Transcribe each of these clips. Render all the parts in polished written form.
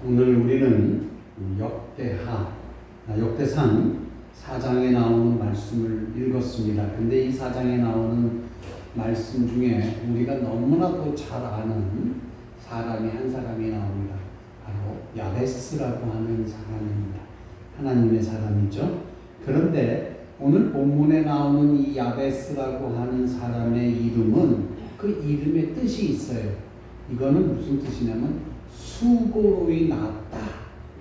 오늘 우리는 역대상 4장에 나오는 말씀을 읽었습니다. 근데 이 4장에 나오는 말씀 중에 우리가 너무나도 잘 아는 사람이 한 사람이 나옵니다. 바로 야베스라고 하는 사람입니다. 하나님의 사람이죠. 그런데 오늘 본문에 나오는 이 야베스라고 하는 사람의 이름은 그 이름의 뜻이 있어요. 이거는 무슨 뜻이냐면 수고로이 낳았다.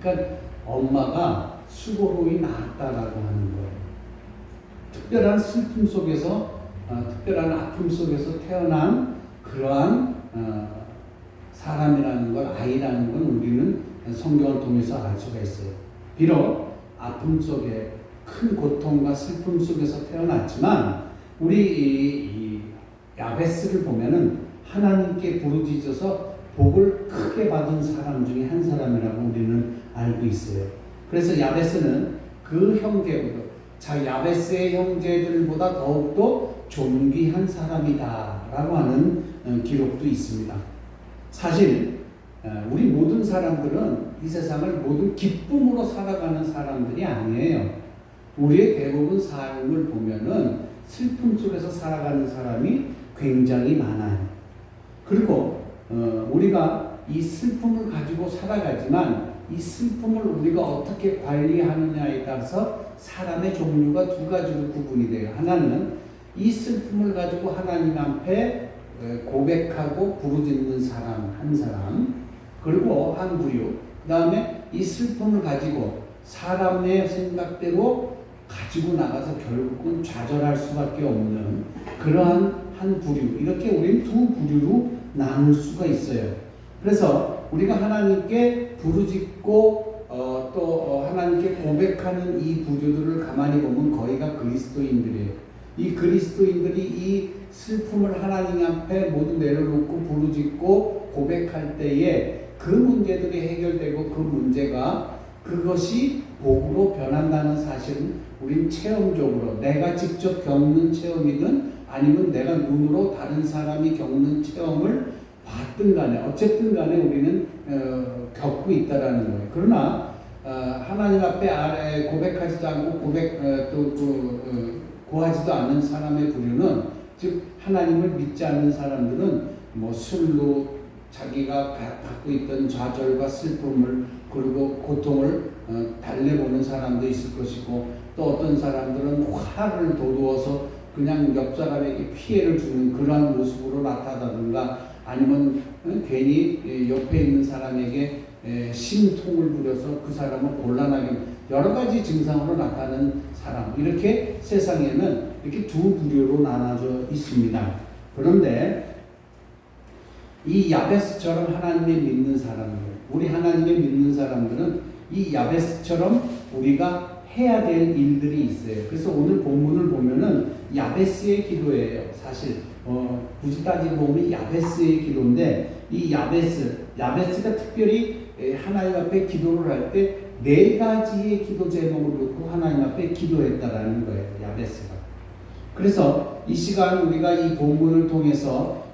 그러니까 엄마가 수고로이 낳았다라고 하는 거예요. 특별한 슬픔 속에서, 특별한 아픔 속에서 태어난 그러한 사람이라는 걸, 아이라는 건 우리는 성경을 통해서 알 수가 있어요. 비록 아픔 속에 큰 고통과 슬픔 속에서 태어났지만 우리 이 야베스를 보면은 하나님께 부르짖어서 복을 크게 받은 사람 중에 한 사람이라고 우리는 알고 있어요. 그래서 야베스는 그 형제보다, 야베스의 형제들보다 더욱더 존귀한 사람이다라고 하는 기록도 있습니다. 사실 우리 모든 사람들은 이 세상을 모든 기쁨으로 살아가는 사람들이 아니에요. 우리의 대부분 삶을 보면은 슬픔 속에서 살아가는 사람이 굉장히 많아요. 그리고 우리가 이 슬픔을 가지고 살아가지만 이 슬픔을 우리가 어떻게 관리하느냐에 따라서 사람의 종류가 두 가지로 구분이 돼요. 하나는 이 슬픔을 가지고 하나님 앞에 고백하고 부르짖는 사람, 한 사람, 그리고 한 부류. 그 다음에 이 슬픔을 가지고 사람의 생각대로 가지고 나가서 결국은 좌절할 수밖에 없는 그러한 한 부류. 이렇게 우리는 두 부류로 나눌 수가 있어요. 그래서 우리가 하나님께 부르짖고 또 하나님께 고백하는 이 부류들을 가만히 보면 거의가 그리스도인들이에요. 이 그리스도인들이 이 슬픔을 하나님 앞에 모두 내려놓고 부르짖고 고백할 때에 그 문제들이 해결되고 그 문제가 그것이 복으로 변한다는 사실은 우린 체험적으로 내가 직접 겪는 체험이든 아니면 내가 눈으로 다른 사람이 겪는 체험을 봤든 간에 어쨌든 간에 우리는 겪고 있다라는 거예요. 그러나 하나님 앞에 아래 고백하지도 않고 구하지도 않는 사람의 부류는, 즉 하나님을 믿지 않는 사람들은 뭐 술로 자기가 갖고 있던 좌절과 슬픔을 그리고 고통을 달래보는 사람도 있을 것이고, 또 어떤 사람들은 화를 돋우어서 그냥 옆 사람에게 피해를 주는 그러한 모습으로 나타나든가, 아니면 괜히 옆에 있는 사람에게 심통을 부려서 그 사람을 곤란하게, 여러 가지 증상으로 나타나는 사람, 이렇게 세상에는 이렇게 두 부류로 나눠져 있습니다. 그런데 이 야베스처럼 하나님을 믿는 사람들, 우리 하나님을 믿는 사람들은 이 야베스처럼 우리가 해야 될 일들이 있어요. 그래서 오늘 본문을 보면은 야베스의 기도예요. 사실 굳이 따지고 보면 야베스의 기도인데, 이 야베스가 특별히 하나님 앞에 기도를 할 때 4가지의 기도 제목을 놓고 하나님 앞에 기도했다라는 거예요. 야베스가. 그래서 이 시간 우리가 이 본문을 통해서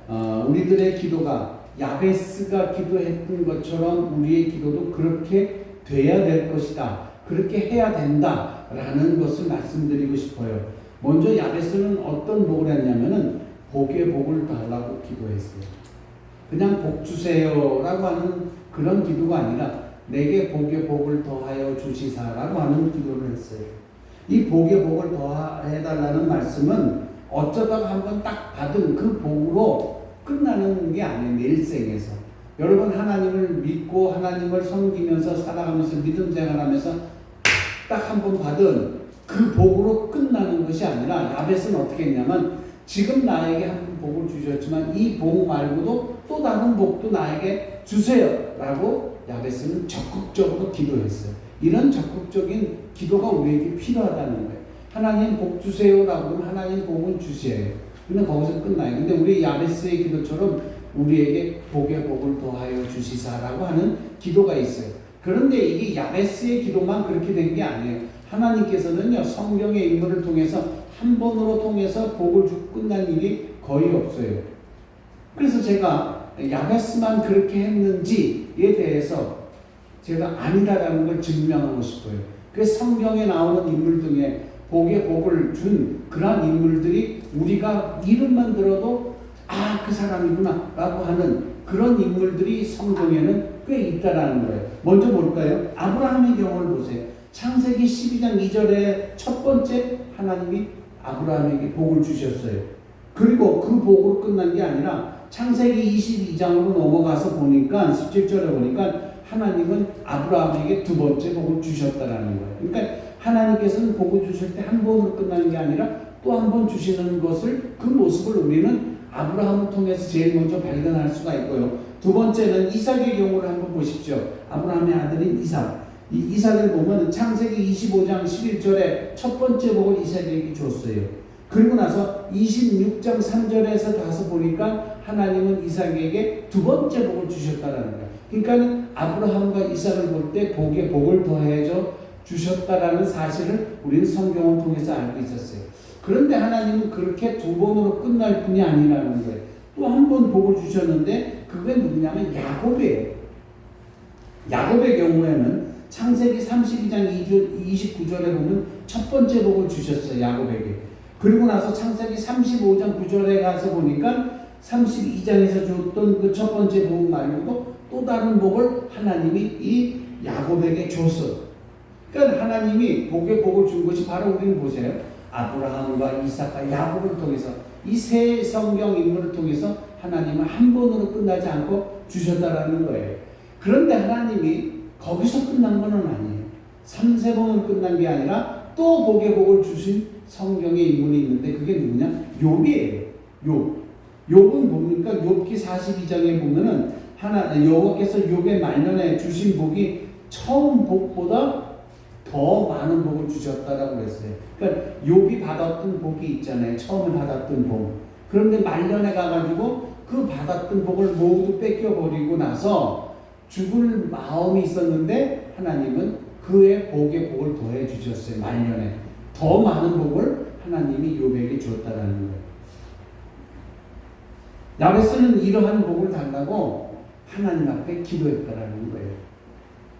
우리들의 기도가 야베스가 기도했던 것처럼 우리의 기도도 그렇게 돼야 될 것이다, 그렇게 해야 된다라는 것을 말씀드리고 싶어요. 먼저 야베스는 어떤 복을 했냐면은 복의 복을 달라고 기도했어요. 그냥 복 주세요라고 하는 그런 기도가 아니라 내게 복의 복을 더하여 주시사라고 하는 기도를 했어요. 이 복의 복을 더해달라는 말씀은 어쩌다가 한번 딱 받은 그 복으로 끝나는 게 아니에요. 내 일생에서. 여러분 하나님을 믿고 하나님을 섬기면서 살아가면서 믿음 생활하면서 딱 한번 받은 그 복으로 끝나는 것이 아니라, 야베스는 어떻게 했냐면 지금 나에게 한 복을 주셨지만 이 복 말고도 또 다른 복도 나에게 주세요 라고 야베스는 적극적으로 기도했어요. 이런 적극적인 기도가 우리에게 필요하다는 거예요. 하나님 복 주세요 라고 하면 하나님 복은 주세요. 근데 거기서 끝나요. 근데 우리 야베스의 기도처럼 우리에게 복의 복을 더하여 주시사라고 하는 기도가 있어요. 그런데 이게 야베스의 기도만 그렇게 된 게 아니에요. 하나님께서는요, 성경의 인물을 통해서 한 번으로 통해서 복을 주고 끝난 일이 거의 없어요. 그래서 제가 야베스만 그렇게 했는지에 대해서 제가 아니다라는 걸 증명하고 싶어요. 그래서 성경에 나오는 인물 중에 복에 복을 준 그런 인물들이 우리가 이름만 들어도 그 사람이구나 라고 하는 그런 인물들이 성경에는 꽤 있다라는 거예요. 먼저 볼까요? 아브라함의 경우를 보세요. 창세기 12장 2절에 첫 번째 하나님이 아브라함에게 복을 주셨어요. 그리고 그 복으로 끝난 게 아니라 창세기 22장으로 넘어가서 보니까 17절에 보니까 하나님은 아브라함에게 두 번째 복을 주셨다라는 거예요. 그러니까 하나님께서는 복을 주실 때 한 번으로 끝나는 게 아니라 또 한 번 주시는 것을 그 모습을 우리는 아브라함을 통해서 제일 먼저 발견할 수가 있고요. 두 번째는 이삭의 경우를 한번 보십시오. 아브라함의 아들인 이삭. 이 이삭을 보면 창세기 25장 11절에 첫 번째 복을 이삭에게 줬어요. 그리고 나서 26장 3절에서 가서 보니까 하나님은 이삭에게 두 번째 복을 주셨다라는 거예요. 그러니까 아브라함과 이삭을 볼 때 복에 복을 더해줘 주셨다라는 사실을 우리는 성경을 통해서 알고 있었어요. 그런데 하나님은 그렇게 두 번으로 끝날 뿐이 아니라는 거예요. 또 한 번 복을 주셨는데 그게 누구냐면 야곱이에요. 야곱의 경우에는 창세기 32장 29절에 보면 첫 번째 복을 주셨어요. 야곱에게. 그리고 나서 창세기 35장 9절에 가서 보니까 32장에서 줬던 그 첫 번째 복 말고도 또 다른 복을 하나님이 이 야곱에게 줬어요. 그러니까 하나님이 복에 복을 준 것이 바로 우리는 보세요. 아브라함과 이삭과 야곱을 통해서 이 세 성경 인물을 통해서 하나님은 한 번으로 끝나지 않고 주셨다라는 거예요. 그런데 하나님이 거기서 끝난 건 아니에요. 3세번으로 끝난 게 아니라 또 복에 복을 주신 성경의 인물이 있는데 그게 누구냐? 욥이에요. 욥. 욥은 뭡니까? 욥기 42장에 보면은 여호와께서 욥의 말년에 주신 복이 처음 복보다 더 많은 복을 주셨다라고 그랬어요. 그러니까 욥이 받았던 복이 있잖아요. 처음에 받았던 복. 그런데 말년에 가가지고 그 받았던 복을 모두 뺏겨버리고 나서 죽을 마음이 있었는데 하나님은 그의 복에 복을 더해 주셨어요. 말년에 더 많은 복을 하나님이 욥에게 주었다라는 거예요. 야베스는 이러한 복을 달라고 하나님 앞에 기도했다라는 거예요.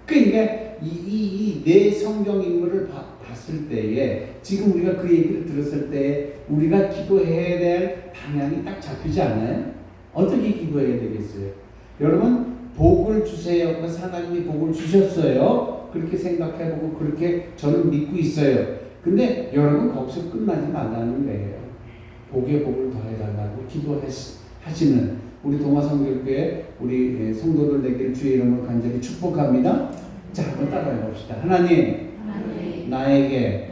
그러니까 이 내 성경 인물을 봤을 때에 지금 우리가 그 얘기를 들었을 때 우리가 기도해야 될 방향이 딱 잡히지 않아요? 어떻게 기도해야 되겠어요? 여러분 복을 주세요. 그래서 하나님이 복을 주셨어요. 그렇게 생각해보고 그렇게 저는 믿고 있어요. 근데 여러분 거기서 끝나지 말라는 거예요. 복에 복을 더해달라고 기도하시는 우리 동화성결교회 우리 성도들 되길 주의 이름으로 간절히 축복합니다. 자, 한번 따라해 봅시다. 하나님, 나에게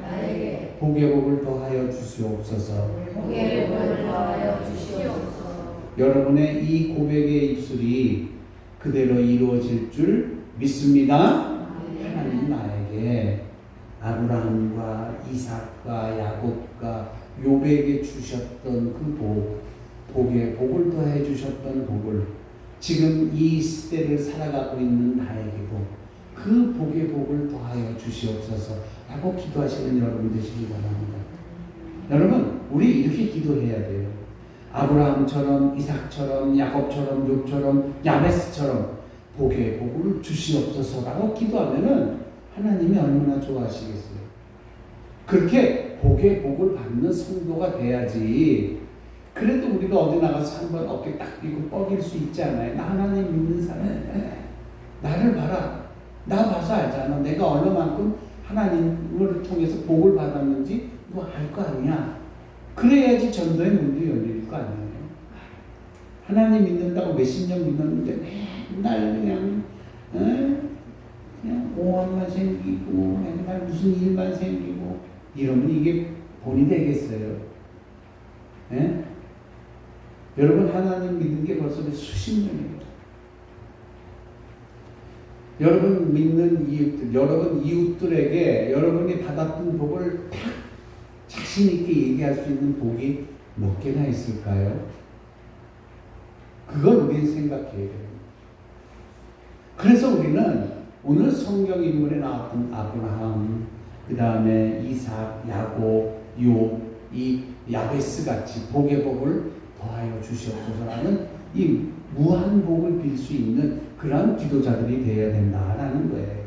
복의 복을 더하여 주시옵소서. 여러분의 이 고백의 입술이 그대로 이루어질 줄 믿습니다. 하나님 나에게 아브라함과 이삭과 야곱과 욥에게 주셨던 그 복에 복을 더해 주셨던 복을 지금 이 시대를 살아가고 있는 나에게도 그 복의 복을 더하여 주시옵소서 라고 기도하시는 여러분 되시기 바랍니다. 여러분 우리 이렇게 기도해야 돼요. 아브라함처럼 이삭처럼 야곱처럼 욥처럼 야베스처럼 복의 복을 주시옵소서라고 기도하면은 하나님이 얼마나 좋아하시겠어요. 그렇게 복의 복을 받는 성도가 돼야지. 그래도 우리가 어디 나가서 한번 어깨 딱 삐고 뻐길 수 있지 않아요. 나 하나님 믿는 사람이야. 나를 봐라. 나 봐서 알잖아. 내가 얼마만큼 하나님을 통해서 복을 받았는지 너 알 거 아니야. 그래야지 전도의 문이 열릴 거 아니에요. 하나님 믿는다고 몇십 년 믿었는데 맨날 그냥 오한만 생기고 맨날 무슨 일만 생기고 이러면 이게 본이 되겠어요. 예? 여러분 하나님 믿는 게 벌써 수십 년이에요. 여러분 믿는 이웃들, 여러분 이웃들에게 여러분이 받았던 복을 딱 자신 있게 얘기할 수 있는 복이 몇 개나 있을까요? 그걸 우리는 생각해야 돼요. 그래서 우리는 오늘 성경 인물에 나왔던 아브라함, 그 다음에 이삭, 야곱, 욥, 이 야베스 같이 복의 복을 더하여 주시옵소서라는 이 무한 복을 빌 수 있는 그런 기도자들이 되어야 된다라는 거예요.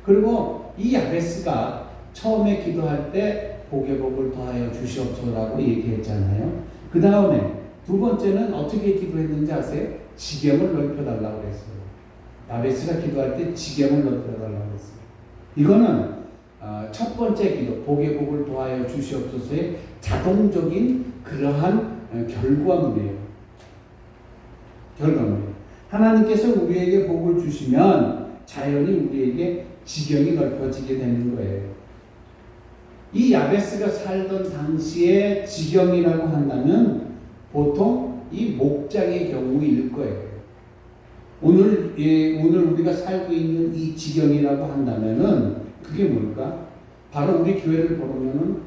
그리고 이 야베스가 처음에 기도할 때 복의 복을 더하여 주시옵소서라고 얘기했잖아요. 그 다음에 두 번째는 어떻게 기도했는지 아세요? 지경을 넓혀달라고 했어요. 야베스가 기도할 때 지경을 넓혀달라고 했어요. 이거는 첫 번째 기도, 복의 복을 더하여 주시옵소서의 자동적인 그러한 결과물이에요. 하나님께서 우리에게 복을 주시면 자연히 우리에게 지경이 넓혀지게 되는 거예요. 이 야베스가 살던 당시에 지경이라고 한다면 보통 이 목장의 경우일 거예요. 오늘 우리가 살고 있는 이 지경이라고 한다면은 그게 뭘까? 바로 우리 교회를 보면은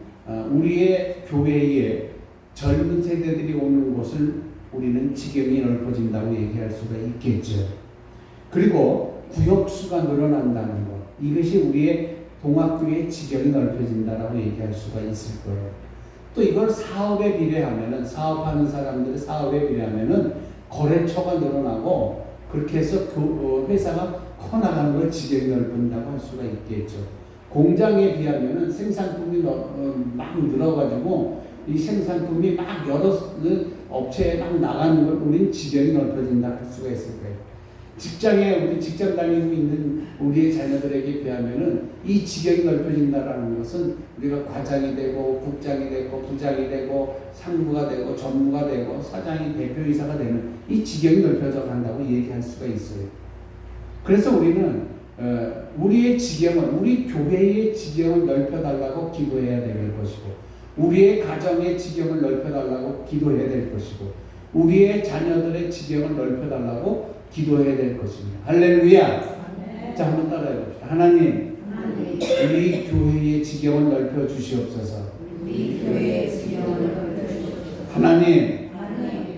우리의 교회에 젊은 세대들이 오는 곳을 우리는 지경이 넓어진다고 얘기할 수가 있겠죠. 그리고 구역수가 늘어난다는 것, 이것이 우리의 동학교의 지경이 넓혀진다라고 얘기할 수가 있을 거예요. 또 이걸 사업에 비례하면은, 사업하는 사람들의 사업에 비례하면은 거래처가 늘어나고 그렇게 해서 회사가 커나가는 걸 지경이 넓힌다고 할 수가 있겠죠. 공장에 비하면은 생산품이 막 늘어가지고 이 생산품이 막 여러 업체에 막 나가는 걸 우리는 지경이 넓혀진다 할 수가 있을 거예요. 직장에 우리 직장 다니고 있는 우리의 자녀들에게 비하면은 이 지경이 넓혀진다라는 것은 우리가 과장이 되고 국장이 되고 부장이 되고 상무가 되고 전무가 되고 사장이 대표이사가 되는 이 지경이 넓혀져 간다고 얘기할 수가 있어요. 그래서 우리는 우리의 지경을, 우리 교회의 지경을 넓혀달라고 기도해야 될 것이고, 우리의 가정의 지경을 넓혀달라고 기도해야 될 것이고, 우리의 자녀들의 지경을 넓혀달라고 기도해야 될 것입니다. 할렐루야. 네. 자, 한번 따라해 봅시다. 하나님, 우리 교회의 지경을 넓혀 주시옵소서. 우리 교회의 지경을 넓혀 주시옵소서. 하나님,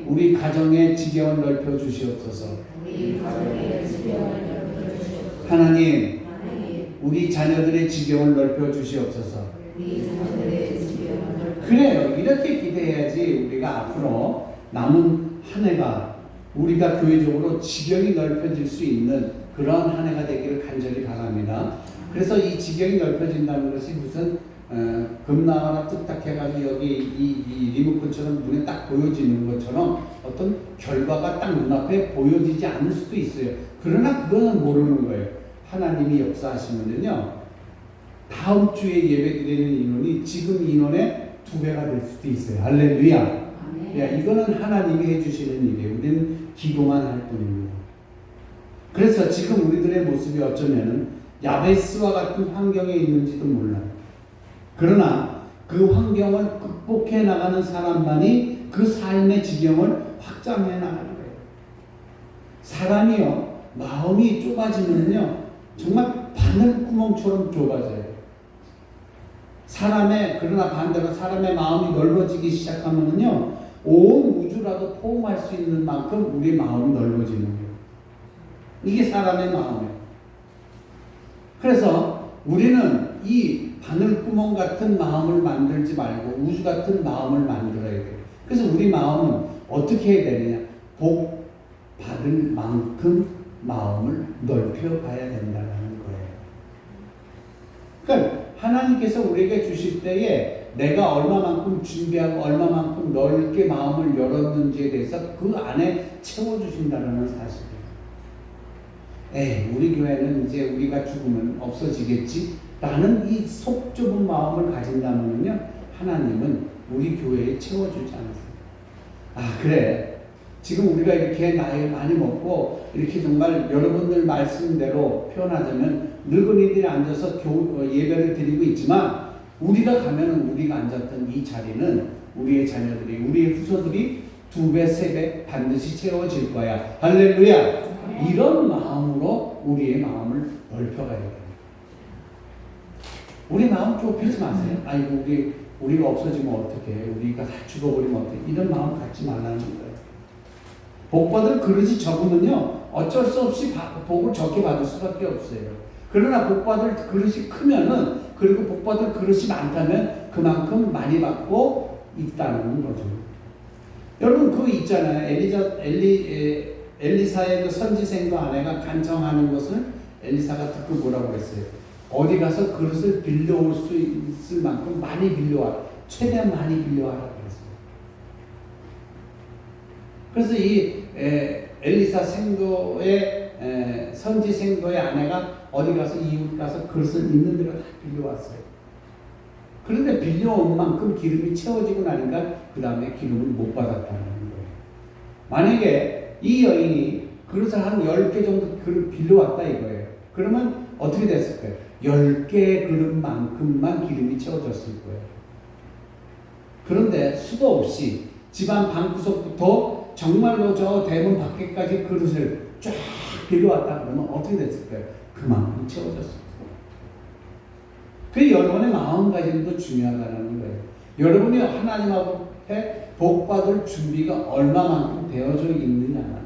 우리 가정의 지경을 넓혀 주시옵소서. 우리 가정의 지경을 넓혀 주시옵소서. 하나님, 우리 자녀들의 지경을 넓혀 주시옵소서. 우리 자녀들의 지경을 넓혀. 그래요. 이렇게 기대해야지 우리가 앞으로 남은 한 해가 우리가 교회적으로 지경이 넓혀질 수 있는 그런 한 해가 되기를 간절히 바랍니다. 그래서 이 지경이 넓혀진다는 것이 무슨 금나와나 뚝딱 해가지고 여기 이 리모컨처럼 눈에 딱 보여지는 것처럼 어떤 결과가 딱 눈앞에 보여지지 않을 수도 있어요. 그러나 그거는 모르는 거예요. 하나님이 역사하시면은요, 다음 주에 예배 드리는 인원이 지금 인원의 2배가 될 수도 있어요. 할렐루야. 야, 이거는 하나님이 해주시는 일이에요. 우리는 기도만 할 뿐입니다. 그래서 지금 우리들의 모습이 어쩌면은 야베스와 같은 환경에 있는지도 몰라요. 그러나 그 환경을 극복해 나가는 사람만이 그 삶의 지경을 확장해 나가는 거예요. 사람이요, 마음이 좁아지면요, 정말 바늘구멍처럼 좁아져요. 그러나 반대로 사람의 마음이 넓어지기 시작하면요, 온 우주라도 포옹할 수 있는 만큼 우리 마음이 넓어지는 거예요. 이게 사람의 마음이에요. 그래서 우리는 이 바늘구멍 같은 마음을 만들지 말고 우주 같은 마음을 만들어야 돼요. 그래서 우리 마음은 어떻게 해야 되느냐? 복 받을 만큼 마음을 넓혀가야 된다는 거예요. 그러니까 하나님께서 우리에게 주실 때에 내가 얼마만큼 준비하고 얼마만큼 넓게 마음을 열었는지에 대해서 그 안에 채워주신다는 사실이에요. 우리 교회는 이제 우리가 죽으면 없어지겠지? 라는 이 속 좁은 마음을 가진다면요, 하나님은 우리 교회에 채워주지 않습니다. 그래. 지금 우리가 이렇게 나이 많이 먹고 이렇게 정말 여러분들 말씀대로 표현하자면 늙은이들이 앉아서 예배를 드리고 있지만, 우리가 가면은 우리가 앉았던 이 자리는 우리의 자녀들이, 우리의 후손들이 2배, 3배 반드시 채워질 거야. 할렐루야. 이런 마음으로 우리의 마음을 넓혀가야 돼요. 우리 마음 좁히지 마세요. 아이고, 우리가 없어지면 어떡해. 우리가 다 죽어버리면 어떡해. 이런 마음 갖지 말라는 거예요. 복받을 그릇이 적으면요, 어쩔 수 없이 복을 적게 받을 수밖에 없어요. 그러나 복받을 그릇이 크면은, 그리고 복받을 그릇이 많다면 그만큼 많이 받고 있다는 거죠. 여러분 그거 있잖아요. 엘리사의 그 선지생도 아내가 간청하는 것을 엘리사가 듣고 뭐라고 했어요? 어디 가서 그릇을 빌려올 수 있을 만큼 많이 빌려와. 최대한 많이 빌려와라 그랬어요. 그래서 이 엘리사 생도의 선지 생도의 아내가 어디 가서 이웃 가서 그릇을 있는 대로 다 빌려왔어요. 그런데 빌려온 만큼 기름이 채워지고 나니까 그 다음에 기름을 못 받았다는 거예요. 만약에 이 여인이 그릇을 한 10개 정도 그릇 빌려왔다 이거예요. 그러면 어떻게 됐을까요? 10개 그릇만큼만 기름이 채워졌을 거예요. 그런데 수도 없이 집안 방구석부터 정말로 저 대문 밖에까지 그릇을 쫙 빌려왔다 그러면 어떻게 됐을까요? 그만큼 채워졌을 거예요. 그 여러분의 마음가짐도 중요하다는 거예요. 여러분이 하나님 앞에 복받을 준비가 얼마만큼 되어져 있느냐는 거예요.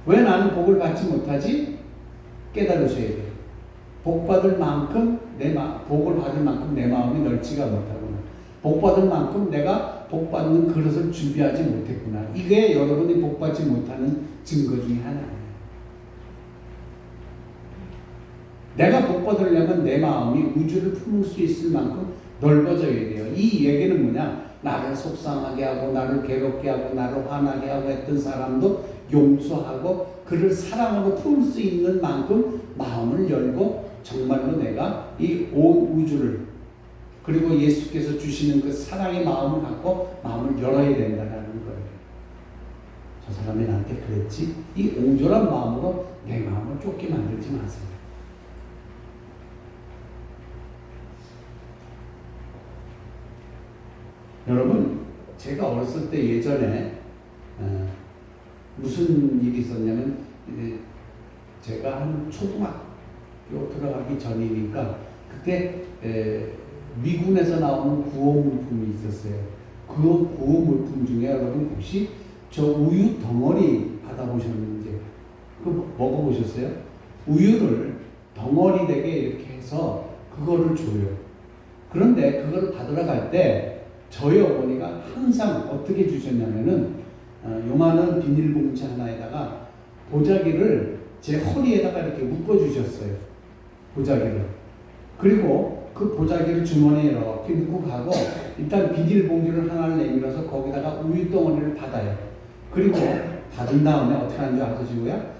왜 나는 복을 받지 못하지? 깨달으셔야 돼요. 복받을 만큼 복을 받을 만큼 내 마음이 넓지가 못하구나. 복받을 만큼 내가 복받는 그릇을 준비하지 못했구나. 이게 여러분이 복받지 못하는 증거 중에 하나예요. 내가 복받으려면 내 마음이 우주를 품을 수 있을 만큼 넓어져야 돼요. 이 얘기는 뭐냐? 나를 속상하게 하고 나를 괴롭게 하고 나를 화나게 하고 했던 사람도 용서하고 그를 사랑으로 품을 수 있는 만큼 마음을 열고 정말로 내가 이 온 우주를 그리고 예수께서 주시는 그 사랑의 마음을 갖고 마음을 열어야 된다는 거예요. 저 사람이 나한테 그랬지? 이 옹졸한 마음으로 내 마음을 좁게 만들지 마세요. 여러분, 제가 어렸을 때 예전에 무슨 일이 있었냐면 제가 한 초등학교 들어가기 전이니까 그때 미군에서 나오는 구호 물품이 있었어요. 그 구호 물품 중에 여러분 혹시 저 우유 덩어리 받아보셨는지 그거 먹어보셨어요? 우유를 덩어리 되게 이렇게 해서 그거를 줘요. 그런데 그거를 받으러 갈 때 저희 어머니가 항상 어떻게 주셨냐면은 요만한 비닐봉지 하나에다가 보자기를 제 허리에다가 이렇게 묶어주셨어요. 보자기를. 그리고 그 보자기를 주머니에 이렇게 넣고 가고 일단 비닐봉지를 하나를 내밀어서 거기다가 우유덩어리를 받아요. 그리고 받은 다음에 어떻게 하는 줄 아시고요?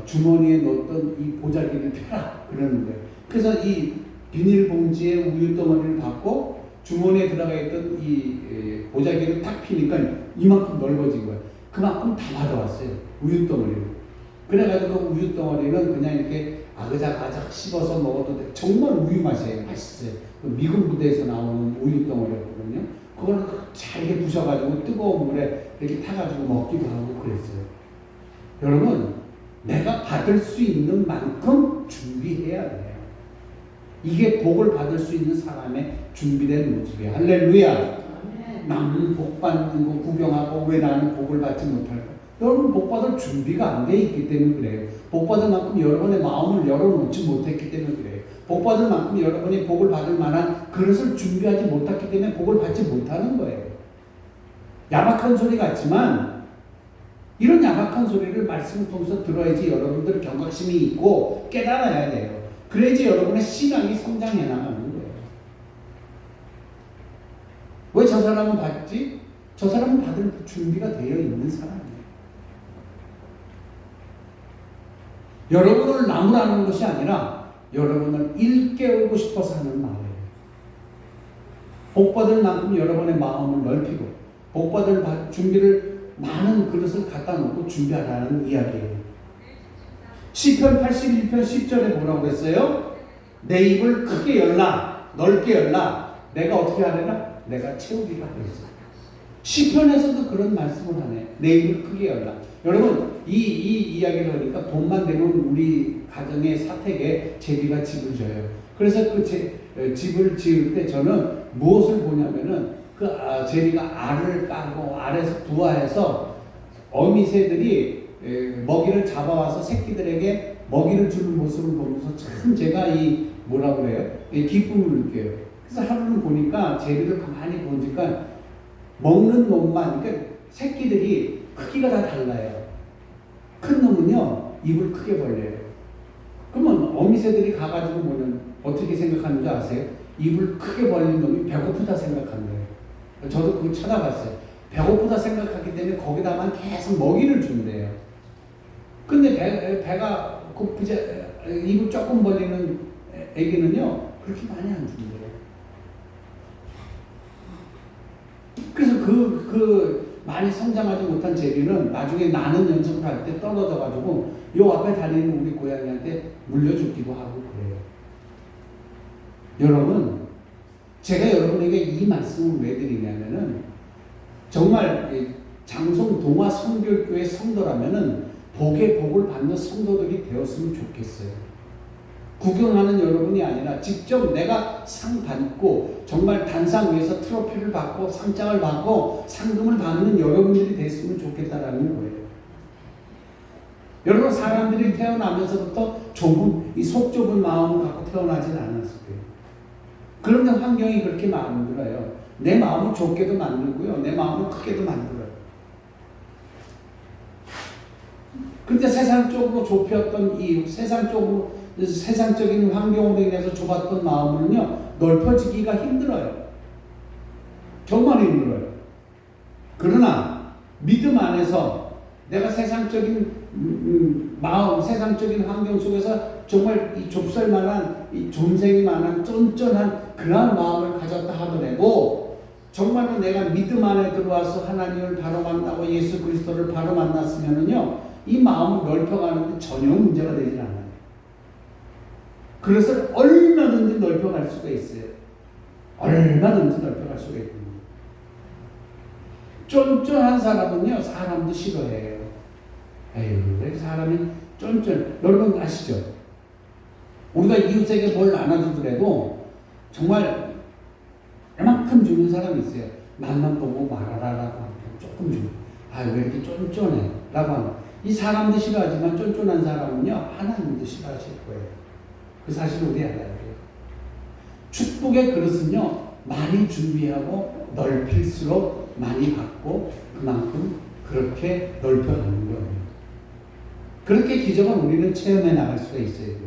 주머니에 넣었던 이 보자기를 펴라 그러는 거예요. 그래서 이 비닐봉지에 우유덩어리를 받고 주머니에 들어가 있던 이 보자기를 탁 피니까 이만큼 넓어진 거예요. 그만큼 다 받아왔어요. 우유덩어리를. 그래가지고 그 우유덩어리는 그냥 이렇게 아그작아작 씹어서 먹어도 돼. 정말 우유 맛이에요. 맛있어요. 미군 부대에서 나오는 우유덩어리였거든요. 그걸 잘게 부셔가지고 뜨거운 물에 이렇게 타가지고 먹기도 하고 그랬어요. 여러분, 내가 받을 수 있는 만큼 준비해야 돼요. 이게 복을 받을 수 있는 사람의 준비된 모습이에요. 할렐루야. 나는 복 받는 거 구경하고 왜 나는 복을 받지 못할까? 여러분 복 받을 준비가 안 돼 있기 때문에 그래요. 복 받을 만큼 여러분의 마음을 열어놓지 못했기 때문에 그래요. 복 받을 만큼 여러분이 복을 받을 만한 그릇을 준비하지 못했기 때문에 복을 받지 못하는 거예요. 야박한 소리 같지만 이런 야박한 소리를 말씀을 통해서 들어야지 여러분들 경각심이 있고 깨달아야 돼요. 그래야지 여러분의 신앙이 성장해 나가는 거예요. 왜 저 사람은 받지? 저 사람은 받을 준비가 되어 있는 사람이에요. 여러분을 나무라는 것이 아니라 여러분을 일깨우고 싶어서 하는 말이에요. 복받을 만큼 여러분의 마음을 넓히고 복받을 준비를 많은 그릇을 갖다 놓고 준비하라는 이야기예요. 시편 81편 10절에 뭐라고 그랬어요? 내 입을 크게 열라, 넓게 열라. 내가 어떻게 하려나? 내가 채우기가 그랬어요. 시편에서도 그런 말씀을 하네. 내 입을 크게 열라. 여러분, 이 이야기를 하니까 돈만 되면 우리 가정의 사택에 제비가 집을 져요. 그래서 그 집을 지을 때 저는 무엇을 보냐면은 제비가 알을 까고 알에서 부화해서 어미새들이 먹이를 잡아와서 새끼들에게 먹이를 주는 모습을 보면서 참 제가 이 뭐라고 그래요? 기쁨을 느껴요. 그래서 하루는 보니까 제비를 가만히 보니까 먹는 놈만, 그러니까 새끼들이 크기가 다 달라요. 큰 놈은요, 입을 크게 벌려요. 그러면 어미새들이 가가지고 보면 어떻게 생각하는지 아세요? 입을 크게 벌린 놈이 배고프다 생각한대요. 저도 그거 찾아봤어요. 배고프다 생각하기 때문에 거기다만 계속 먹이를 준대요. 근데 배가 고프지, 입을 조금 벌리는 애기는요, 그렇게 많이 안 준대요. 그래서 많이 성장하지 못한 제비는 나중에 나는 연습을 할 때 떨어져가지고 요 앞에 다니는 우리 고양이한테 물려주기도 하고 그래요. 여러분, 제가 여러분에게 이 말씀을 왜 드리냐면은 정말 장송 동화 성결교회 성도라면은 복의 복을 받는 성도들이 되었으면 좋겠어요. 구경하는 여러분이 아니라 직접 내가 상 받고 정말 단상 위에서 트로피를 받고 상장을 받고 상금을 받는 여러분들이 됐으면 좋겠다라는 거예요. 여러분, 사람들이 태어나면서부터 이 속 좁은 마음을 갖고 태어나진 않았을 거예요. 그런데 환경이 그렇게 만들어요. 내 마음을 좁게도 만들고요, 내 마음을 크게도 만들어요. 근데 세상적으로 좁혔던 이유, 세상적인 환경으로 인해서 좁았던 마음은요, 넓혀지기가 힘들어요. 정말 힘들어요. 그러나 믿음 안에서 내가 세상적인 마음, 세상적인 환경 속에서 정말 이 좁쌀만한, 이 존생이 만한 쫀쫀한 그러한 마음을 가졌다 하더라도 정말로 내가 믿음 안에 들어와서 하나님을 바로 만나고 예수 그리스도를 바로 만났으면은요, 이 마음을 넓혀가는데 전혀 문제가 되질 않아요. 그래서 얼마든지 넓혀갈 수가 있어요. 얼마든지 넓혀갈 수가 있습니다. 쫀쫀한 사람은요, 사람도 싫어해요. 에휴, 왜 사람이 쫀쫀. 여러분 아시죠? 우리가 이웃에게 뭘 나눠주더라도 정말 이만큼 주는 사람이 있어요. 맛만 보고 말하라라고 하고 조금 주고, 왜 이렇게 쫀쫀해? 라고 하는. 이 사람도 싫어하지만 쫀쫀한 사람은요, 하나님도 싫어하실 거예요. 그 사실을 우리 알아야 돼요. 축복의 그릇은요, 많이 준비하고 넓힐수록 많이 받고 그만큼 그렇게 넓혀가는 거예요. 그렇게 기적은 우리는 체험해 나갈 수가 있어요.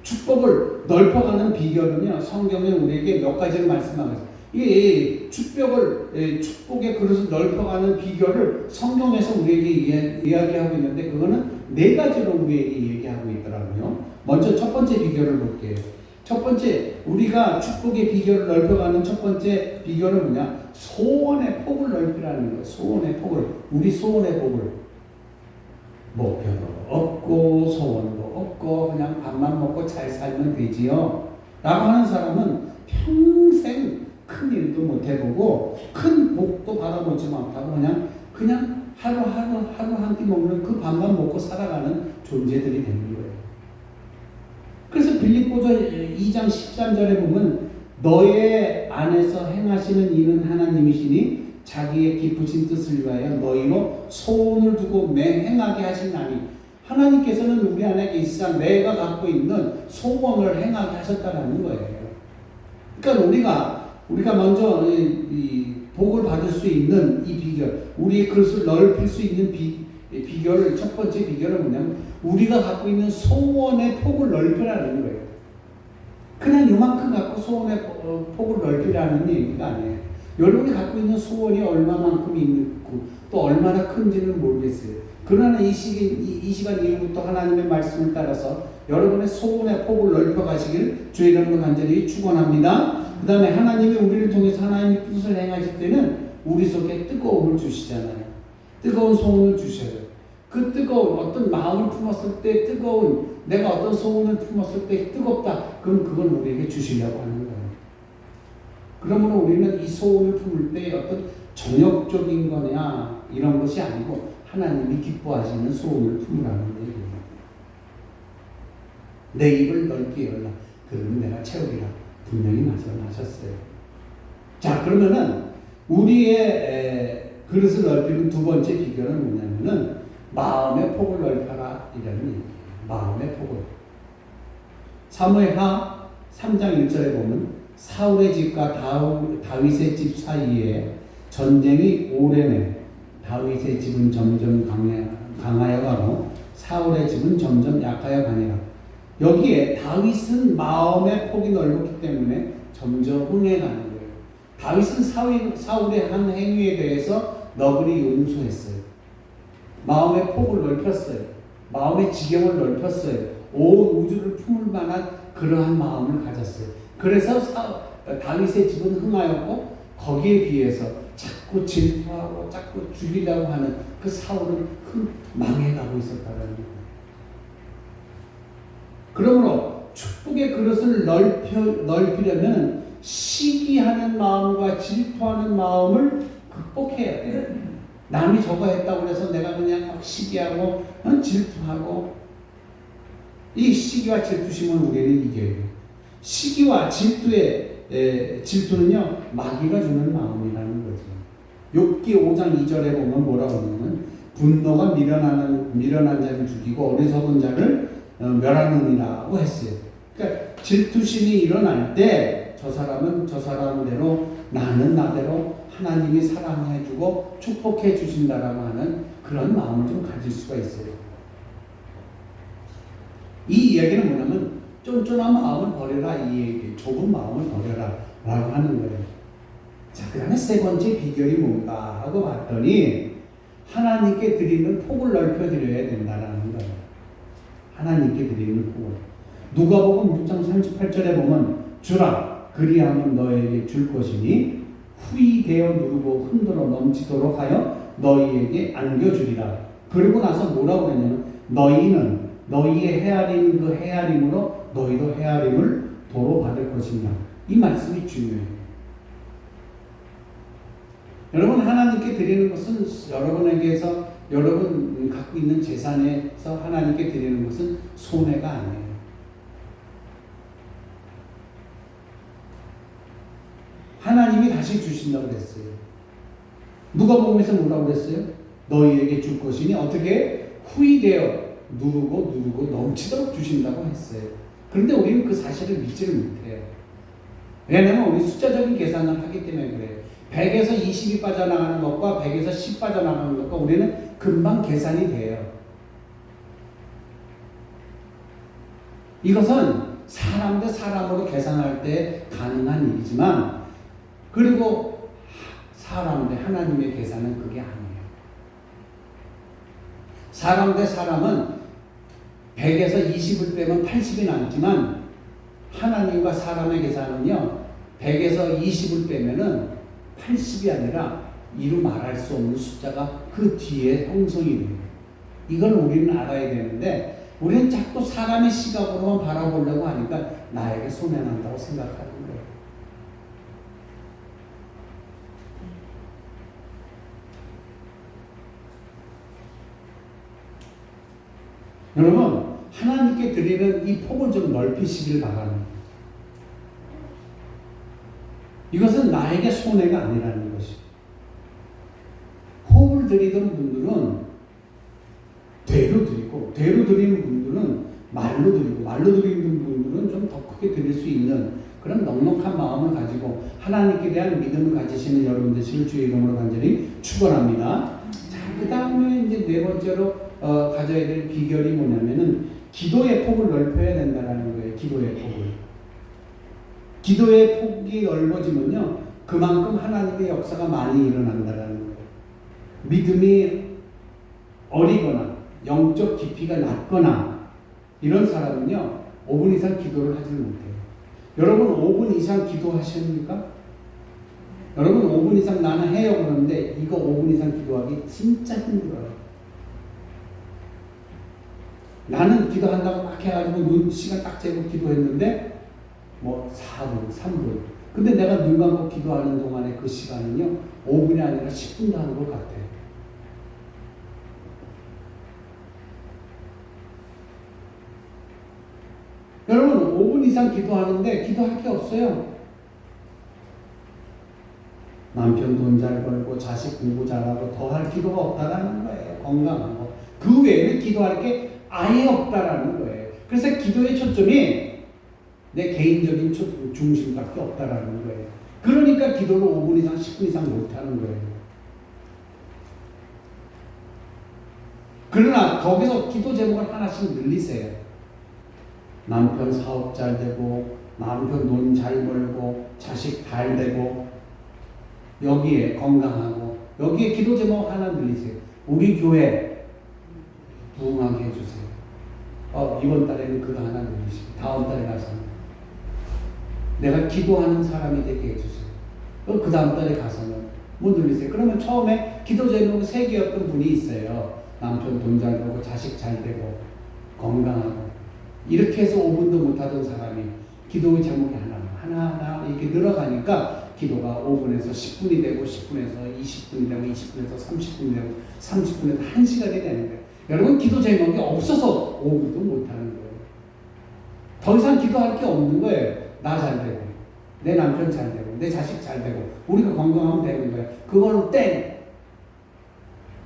축복을 넓혀가는 비결은요, 성경에 우리에게 몇 가지를 말씀하고 있어요. 이 축복의 그릇을 넓혀가는 비결을 성경에서 우리에게 이야기하고 있는데, 그거는 4가지로 우리에게 얘기하고 있더라고요. 먼저 첫 번째 비결을 볼게요. 첫 번째, 우리가 축복의 비결을 넓혀가는 첫 번째 비결은 뭐냐? 소원의 폭을 넓히라는 거예요. 소원의 폭을. 우리 소원의 폭을. 목표도 없고 소원도 없고 그냥 밥만 먹고 잘 살면 되지요 라고 하는 사람은 평생 큰 일도 못 해보고 큰 복도 받아보지 못하고 그냥 하루 한 끼 먹는 그 밥만 먹고 살아가는 존재들이 되는 거예요. 그래서 빌립보서 2장 13절에 보면 너의 안에서 행하시는 이는 하나님이시니 자기의 기쁘신 뜻을 위하여 너희로 소원을 두고 맹행하게 하시나니, 하나님께서는 우리 안에 있어 내가 갖고 있는 소원을 행하게 하셨다는 거예요. 그러니까 우리가 먼저 이 복을 받을 수 있는 이 비결, 우리의 그릇을 넓힐 수 있는 비결을, 첫 번째 비결은 뭐냐면 우리가 갖고 있는 소원의 폭을 넓히라는 거예요. 그냥 요만큼 갖고 소원의 폭을 넓히라는 얘기가 아니에요. 여러분이 갖고 있는 소원이 얼마만큼 있고 또 얼마나 큰지는 모르겠어요. 그러나 이 시간 이후부터 하나님의 말씀을 따라서 여러분의 소원의 폭을 넓혀 가시길 주의 이름으로 간절히 축원합니다. 그 다음에 하나님이 우리를 통해서 하나님의 뜻을 행하실 때는 우리 속에 뜨거움을 주시잖아요. 뜨거운 소원을 주셔요. 그 뜨거운 어떤 마음을 품었을 때 뜨거운, 내가 어떤 소원을 품었을 때 뜨겁다. 그럼 그건 우리에게 주시려고 하는 거예요. 그러므로 우리는 이 소원을 품을 때 어떤 정욕적인 거냐 이런 것이 아니고 하나님이 기뻐하시는 소원을 품으라는 얘기예요. 내 입을 넓게 열라. 그러면 내가 채우리라. 분명히 말씀하셨어요. 자, 그러면은 우리의 그릇을 넓히는 두 번째 비결은 뭐냐면은 마음의 폭을 넓혀라 이라는 얘기예요. 마음의 폭을. 사무엘하 3장 1절에 보면 사울의 집과 다윗의 집 사이에 전쟁이 오래내 다윗의 집은 점점 강하여 가고 사울의 집은 점점 약하여 가니라. 여기에 다윗은 마음의 폭이 넓었기 때문에 점점 흥해가는 거예요. 다윗은 사울의 한 행위에 대해서 너그리 용서했어요. 마음의 폭을 넓혔어요. 마음의 지경을 넓혔어요. 온 우주를 품을 만한 그러한 마음을 가졌어요. 그래서 다윗의 집은 흥하였고 거기에 비해서 자꾸 질투하고 자꾸 죽이려고 하는 그 사울은 망해가고 있었다는 거예요. 그러므로 축복의 그릇을 넓히려면 시기하는 마음과 질투하는 마음을 극복해야 돼요. 남이 저거 했다고 해서 내가 그냥 막 시기하고 질투하고, 이 시기와 질투심은 우리는 이겨야 돼요. 시기와 질투는요 마귀가 주는 마음이라는 거죠. 욥기 5장 2절에 보면 뭐라고 하냐면 분노가 미련한 자를 죽이고 어리석은 자를 멸하느니라고 했어요. 그러니까 질투심이 일어날 때 저 사람은 저 사람대로, 나는 나대로 하나님이 사랑해주고 축복해 주신다라고 하는 그런 마음을 좀 가질 수가 있어요. 이 이야기는 뭐냐면 쫀쫀한 마음을 버려라, 이 얘기. 좁은 마음을 버려라 라고 하는 거예요. 자, 그 다음에 세 번째 비결이 뭔가 하고 봤더니 하나님께 드리는 폭을 넓혀드려야 된다라는 거예요. 하나님께 드리는 폭을. 누가복음 6장 38절에 보면 주라 그리하면 너에게 줄 것이니 후히 되어 누르고 흔들어 넘치도록 하여 너희에게 안겨주리라. 그리고 나서 뭐라고 그랬냐면 너희는 너희의 헤아리는 그 헤아림으로 너희도 헤아림을 도로 받을 것이냐. 이 말씀이 중요해요. 여러분, 하나님께 드리는 것은 여러분에게서 여러분 갖고 있는 재산에서 하나님께 드리는 것은 손해가 아니에요. 하나님이 다시 주신다고 그랬어요. 누가복음에서 뭐라고 그랬어요? 너희에게 줄 것이니 어떻게 후히되어 누르고 넘치도록 주신다고 했어요. 그런데 우리는 그 사실을 믿지를 못해요. 왜냐하면 우리 숫자적인 계산을 하기 때문에 그래요. 100에서 20이 빠져나가는 것과 100에서 10 빠져나가는 것과 우리는 금방 계산이 돼요. 이것은 사람 대 사람으로 계산할 때 가능한 일이지만, 그리고 사람 대 하나님의 계산은 그게 아니에요. 사람 대 사람은 100에서 20을 빼면 80이 남지만 하나님과 사람의 계산은요 100에서 20을 빼면은 80이 아니라 이루 말할 수 없는 숫자가 그 뒤에 형성이 돼요. 이걸 우리는 알아야 되는데 우리는 자꾸 사람의 시각으로만 바라보려고 하니까 나에게 손해난다고 생각하는 거예요. 여러분, 하나님께 드리는 이 폭을 좀 넓히시길 바랍니다. 이것은 나에게 손해가 아니라는 것이. 호흡을 드리던 분들은 되로 드리고, 되로 드리는 분들은 말로 드리고, 말로 드리는 분들은 좀 더 크게 드릴 수 있는 그런 넉넉한 마음을 가지고 하나님께 대한 믿음을 가지시는 여러분 되시길 주의 이름으로 간절히 축원합니다. 자, 그 다음에 이제 네 번째로 가져야 될 비결이 뭐냐면은 기도의 폭을 넓혀야 된다는 거예요. 기도의 폭을. 기도의 폭이 넓어지면요 그만큼 하나님의 역사가 많이 일어난다는 거예요. 믿음이 어리거나 영적 깊이가 낮거나 이런 사람은요 5분 이상 기도를 하지 못해요. 여러분 5분 이상 기도하십니까? 여러분 5분 이상 나는 해요 그러는데 이거 5분 이상 기도하기 진짜 힘들어요. 나는 기도한다고 막 해가지고 시간 딱 재고 기도했는데 뭐 4분, 3분. 근데 내가 눈 감고 기도하는 동안에 그 시간은요 5분이 아니라 10분도 하는 것 같아요. 여러분 5분 이상 기도하는데 기도할 게 없어요. 남편 돈 잘 벌고 자식 공부 잘하고 더 할 기도가 없다라는 거예요. 건강하고. 그 외에는 기도할 게 아예 없다라는 거예요. 그래서 기도의 초점이 내 개인적인 중심밖에 없다라는 거예요. 그러니까 그러니까 기도를 5분 이상 10분 이상 못하는 거예요. 그러나 거기서 기도 제목을 하나씩 늘리세요. 남편 사업 잘 되고, 남편 돈 잘 벌고, 자식 잘 되고, 여기에 건강하고, 여기에 기도 제목 하나 늘리세요. 우리 교회 부흥하게 해주세요. 이번 달에는 그거 하나 늘리시고, 다음 달에 가서는 내가 기도하는 사람이 되게 해주세요. 그 다음 달에 가서는 뭐 늘리세요. 그러면 처음에 기도 제목 3개였던 분이 있어요. 남편 돈 잘 벌고, 자식 잘 되고, 건강하고. 이렇게 해서 5분도 못하던 사람이 기도의 제목이 하나하나 이렇게 늘어가니까 기도가 5분에서 10분이 되고, 10분에서 20분이 되고, 20분에서 30분이 되고, 30분에서 1시간이 되는 거예요. 여러분, 기도 제목이 없어서 5분도 못하는 거예요. 더 이상 기도할 게 없는 거예요. 나 잘 되고, 내 남편 잘 되고, 내 자식 잘 되고, 우리가 건강하면 되는 거예요. 그걸로 땡!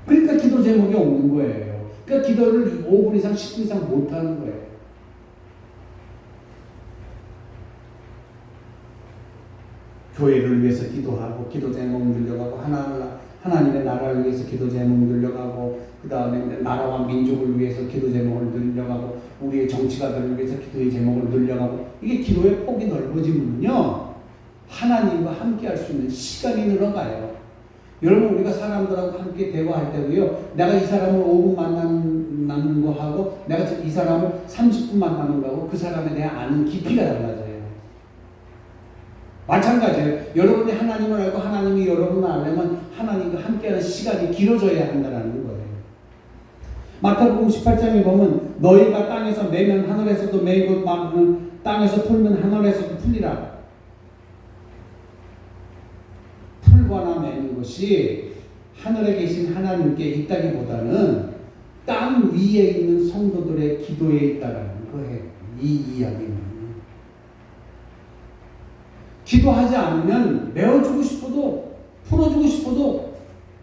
그러니까 기도 제목이 없는 거예요. 그러니까 기도를 5분 이상 10분 이상 못하는 거예요. 교회를 위해서 기도하고, 기도 제목 늘려가고, 하나님의 나라를 위해서 기도 제목 늘려가고, 그 다음에 나라와 민족을 위해서 기도 제목을 늘려가고, 우리의 정치가들을 위해서 기도의 제목을 늘려가고, 이게 기도의 폭이 넓어지면요, 하나님과 함께 할 수 있는 시간이 늘어가요. 여러분, 우리가 사람들하고 함께 대화할 때도요, 내가 이 사람을 5분 만나는 거 하고, 내가 이 사람을 30분 만나는 거 하고, 그 사람에 대한 아는 깊이가 달라져요. 마찬가지예요. 여러분이 하나님을 알고 하나님이 여러분을 알려면 하나님과 함께하는 시간이 길어져야 한다는 거예요. 마태복음 18장에 보면 너희가 땅에서 매면 하늘에서도 매고 땅에서 풀면 하늘에서도 풀리라. 풀거나 매는 것이 하늘에 계신 하나님께 있다기보다는 땅 위에 있는 성도들의 기도에 있다라는 거예요. 이 이야기는. 기도하지 않으면 메워주고 싶어도 풀어주고 싶어도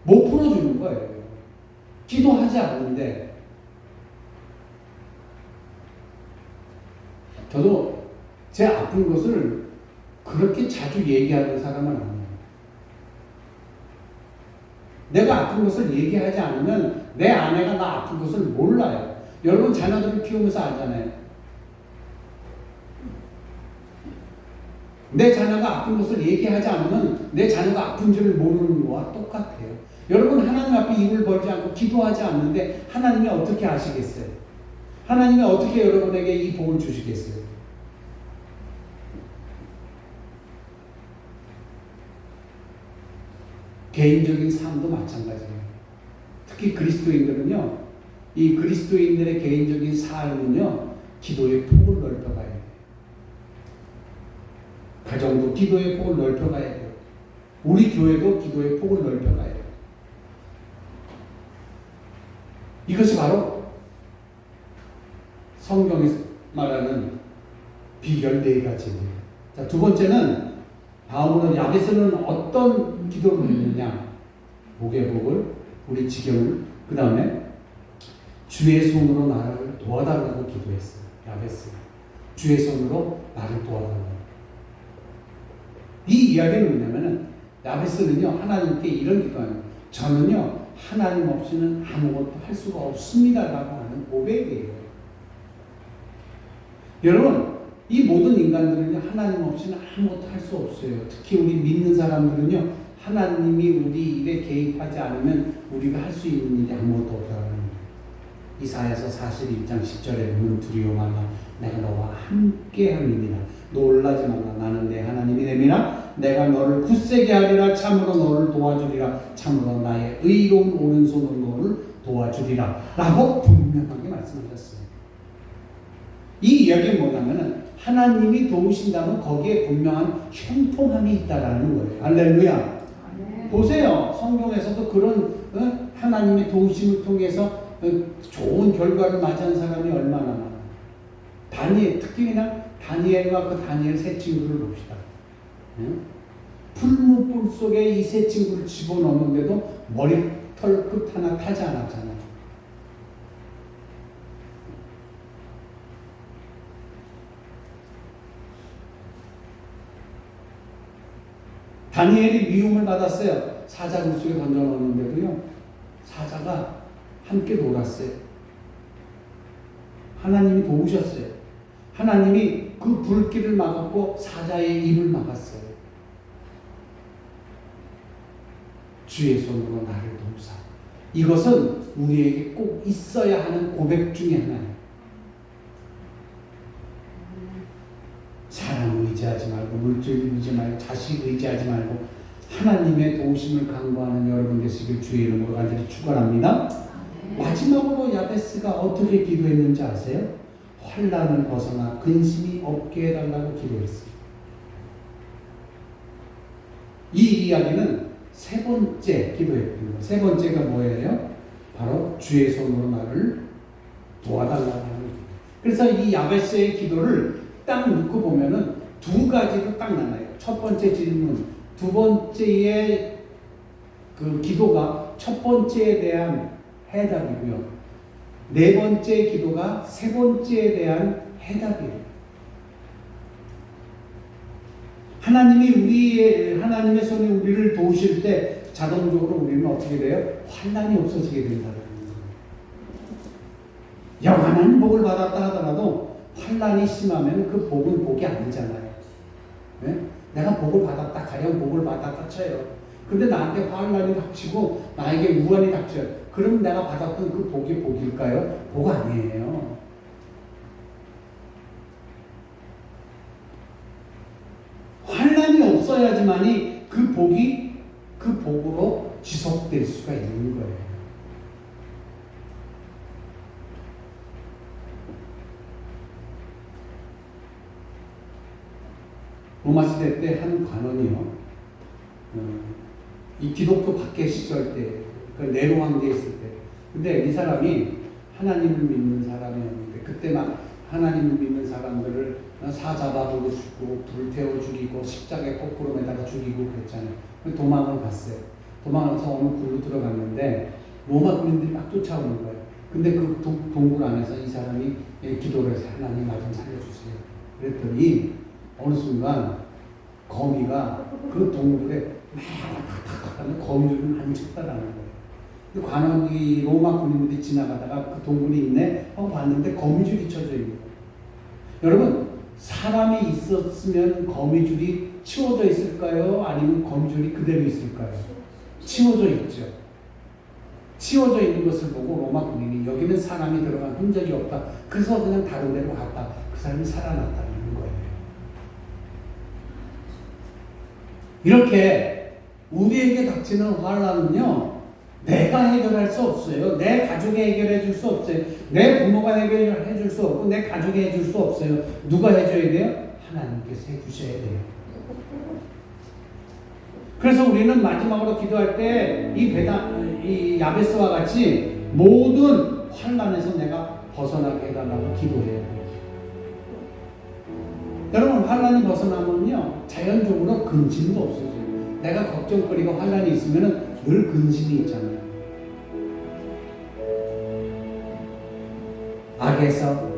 못 풀어주는 거예요. 기도하지 않는데 저도 제 아픈 것을 그렇게 자주 얘기하는 사람은 아니에요. 내가 아픈 것을 얘기하지 않으면 내 아내가 나 아픈 것을 몰라요. 여러분 자녀들을 키우면서 알잖아요. 내 자녀가 아픈 것을 얘기하지 않으면 내 자녀가 아픈 줄을 모르는 거와 똑같아요. 여러분 하나님 앞에 입을 벌지 않고 기도하지 않는데 하나님이 어떻게 아시겠어요? 하나님이 어떻게 여러분에게 이 복을 주시겠어요? 개인적인 삶도 마찬가지예요. 특히 그리스도인들은요, 이 그리스도인들의 개인적인 삶은요, 기도의 폭을 넓혀가야 돼요. 가정도 기도의 폭을 넓혀가야 돼요. 우리 교회도 기도의 폭을 넓혀가야 돼요. 이것이 바로 성경에서 말하는 비결 4가지예요. 자, 두 번째는 다음으로 야베스는 어떤 기도를 했느냐? 목의 복을, 우리 지경을, 그 다음에 주의 손으로 나를 도와달라고 기도했어요. 야베스가 주의 손으로 나를 도와달라고. 이 이야기는 뭐냐면은 야베스는요 하나님께 이런 기도하는, 저는요 하나님 없이는 아무것도 할 수가 없습니다라고 하는 고백이에요. 여러분 이 모든 인간들은요 하나님 없이는 아무것도 할 수 없어요. 특히 우리 믿는 사람들은요 하나님이 우리 일에 개입하지 않으면 우리가 할 수 있는 일이 아무것도 없다는 거예요. 이사야서 41장 10절에 보면 두려워 말라 내가 너와 함께 함이니라 놀라지 말라 나는 내 하나님이 됨이라 내가 너를 굳세게 하리라 참으로 너를 도와주리라 참으로 나의 의로운 오른손으로 너를 도와주리라 라고 분명하게 말씀하셨어요. 이 이야기는 뭐냐면은 하나님이 도우신다면 거기에 분명한 형통함이 있다라는 거예요. 할렐루야. 보세요. 성경에서도 그런 하나님의 도우심을 통해서 좋은 결과를 맞이한 사람이 얼마나 많아. 다니엘, 특히 그냥 다니엘과 그 다니엘 세 친구를 봅시다. 풀무불 속에 이 세 친구를 집어넣는데도 머리털 끝 하나 타지 않았잖아요. 다니엘이 미움을 받았어요. 사자 물속에 던져놓았는데도요, 사자가 함께 놀았어요. 하나님이 도우셨어요. 하나님이 그 불길을 막았고 사자의 입을 막았어요. 주의 손으로 나를 돕사. 이것은 우리에게 꼭 있어야 하는 고백 중에 하나예요. 사람 의지하지 말고, 물질 의지하지 말고, 자식 의지하지 말고 하나님의 도우심을 간구하는 여러분 되시길 주의 이름으로 간절히 축원합니다. 마지막으로 야베스가 어떻게 기도했는지 아세요? 환난을 벗어나 근심이 없게 해달라고 기도했어요. 이 이야기는 세 번째 기도했던 거예요. 세 번째가 뭐예요? 바로 주의 손으로 나를 도와달라고 하는 거예요. 그래서 이 야베스의 기도를 딱 놓고 보면은 두 가지로 딱 나눠요. 첫 번째 질문, 두 번째의 그 기도가 첫 번째에 대한 해답이고요. 네 번째 기도가 세 번째에 대한 해답이에요. 하나님의 손이 우리를 도우실 때 자동적으로 우리는 어떻게 돼요? 환난이 없어지게 된다는 거예요. 영원한 복을 받았다 하더라도 환난이 심하면 그 복은 복이 아니잖아요. 네? 내가 복을 받았다, 가령 복을 받았다 쳐요. 근데 나한테 환난이 닥치고 나에게 우환이 닥쳐요. 그럼 내가 받았던 그 복이 복일까요? 복 아니에요. 환난이 없어야지만이 그 복이 그 복으로 지속될 수가 있는 거예요. 로마 시대 때 한 관원이요, 이 기독교 박해 시절 때, 그 네로 황제 있을 때, 근데 이 사람이 하나님을 믿는 사람이었는데 그때 막 하나님을 믿는 사람들을 사자밥으로 죽고 불태워 죽이고 십자가에 거꾸로 매다가 죽이고 그랬잖아요. 도망을 갔어요. 도망가서 어느 굴로 들어갔는데 로마 군인들이 막 쫓아오는 거예요. 근데 그 동굴 안에서 이 사람이 기도를 해서 하나님 나 좀 살려주세요. 그랬더니 어느 순간 거미가 그 동굴에 막 하면 거미줄을 많이 쳤다라는 거예요. 근데 관원이 로마 군인들이 지나가다가 그 동굴이 있네 하고 봤는데 거미줄이 쳐져 있는 거예요. 여러분, 사람이 있었으면 거미줄이 치워져 있을까요? 아니면 거미줄이 그대로 있을까요? 치워져 있죠. 치워져 있는 것을 보고 로마 군인이 여기는 사람이 들어간 흔적이 없다. 그래서 그냥 다른 데로 갔다. 그 사람이 살아났다는 거예요. 이렇게 우리에게 닥치는 환난은요, 내가 해결할 수 없어요. 내 가족이 해결해 줄 수 없어요. 내 부모가 해결해 줄 수 없고 내 가족이 해줄 수 없어요. 누가 해줘야 돼요? 하나님께서 해주셔야 돼요. 그래서 우리는 마지막으로 기도할 때 이 야베스와 같이 모든 환난에서 내가 벗어나게 해달라고 기도해야 돼요. 여러분, 환난이 벗어나면요, 자연적으로 근심도 없어져요. 내가 걱정거리고 환난이 있으면 늘 근심이 있잖아요. 악에서,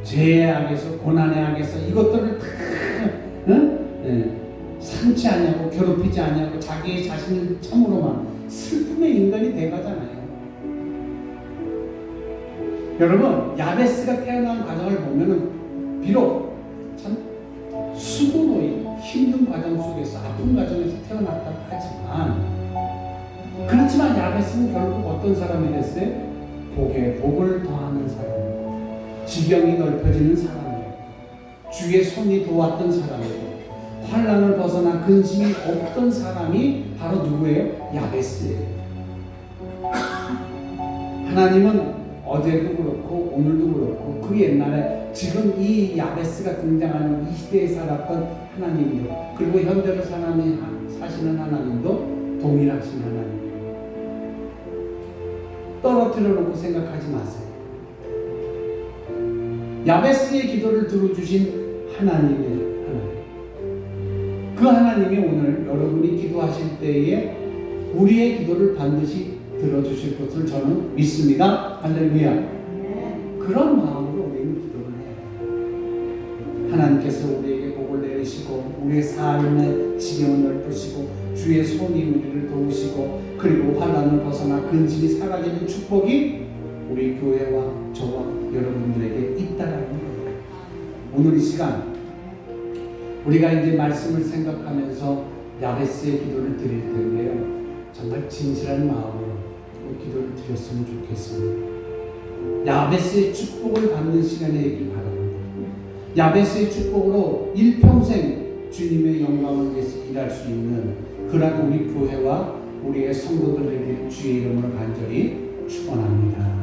죄의 악에서, 고난의 악에서 이것들을 다 삼지 않냐고, 괴롭히지 않냐고 자기 자신을 참으로만 슬픔의 인간이 돼가잖아요. 여러분, 야베스가 태어난 과정을 보면은 비록 참 수고노이 힘든 과정 속에서 아픈 과정에서 태어났다고 하지만, 그렇지만 야베스는 결국 어떤 사람이 됐어요? 복에 복을 더하는 사람이고 지경이 넓혀지는 사람이에요. 주의 손이 도왔던 사람이에요. 환난을 벗어나 근심이 없던 사람이 바로 누구예요? 야베스예요. 하나님은 어제도 그렇고 오늘도 그렇고 그 옛날에 지금 이 야베스가 등장하는 이 시대에 살았던 하나님도, 그리고 현대로 사시는 하나님도 동일하신 하나님이에요. 떨어뜨려 놓고 생각하지 마세요. 야베스의 기도를 들어주신 하나님의 하나님, 그 하나님이 오늘 여러분이 기도하실 때에 우리의 기도를 반드시 들어주실 것을 저는 믿습니다. 할렐루야. 그런 마음으로 우리는 기도를 해요. 하나님께서 우리에게 복을 내려 열리시고 우리의 삶의 지경을 넓으시고 주의 손이 우리를 도우시고 그리고 환난을 벗어나 근심이 사라지는 축복이 우리 교회와 저와 여러분들에게 있다라는 거예요. 오늘 이 시간 우리가 이제 말씀을 생각하면서 야베스의 기도를 드릴 텐데요. 정말 진실한 마음으로 기도를 드렸으면 좋겠습니다. 야베스의 축복을 받는 시간이 되길 바랍니다. 야베스의 축복으로 일평생 주님의 영광을 위해서 일할 수 있는 그러한 우리 교회와 우리의 성도들에게 주의 이름으로 간절히 축원합니다.